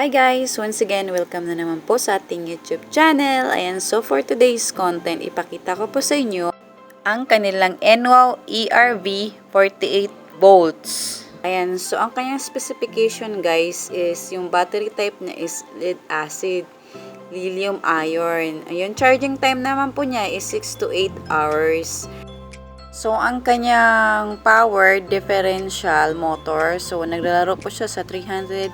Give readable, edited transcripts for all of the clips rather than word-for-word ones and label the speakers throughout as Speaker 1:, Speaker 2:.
Speaker 1: Hi guys! Once again, welcome na naman po sa ating YouTube channel. Ayan, so for today's content, ipakita ko po sa inyo ang kanilang ENWAW ERV 48 volts. Ayan, so ang kanyang specification guys is yung battery type niya is lead acid, lithium iron. Ayun, charging time naman po niya is 6 to 8 hours. So, ang kanyang power differential motor, so naglalaro po siya sa 350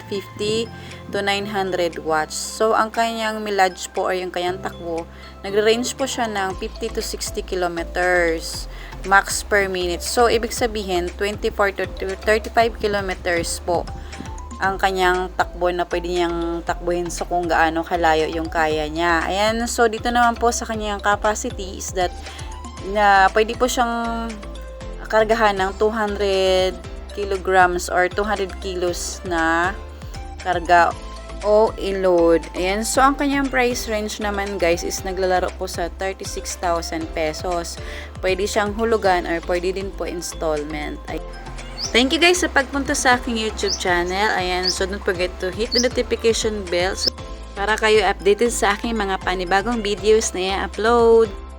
Speaker 1: to 900 watts. So, ang kanyang millage po or yung kanyang takbo, nagre-range po siya ng 50 to 60 kilometers max per minute. So, ibig sabihin, 24 to 35 kilometers po ang kanyang takbo na pwede niyang takbuhin sa kung gaano kalayo yung kaya niya. Ayan, so dito naman po sa kanyang capacity is that na pwede po siyang kargahan ng 200 kilograms or 200 kilos na karga o i-load. Ayan, so ang kanyang price range naman guys is naglalaro po sa 36,000 pesos. Pwede siyang hulugan or pwede din po installment. Thank you guys sa pagpunta sa aking YouTube channel. Ayan, so don't forget to hit the notification bell para kayo updated sa aking mga panibagong videos na i-upload.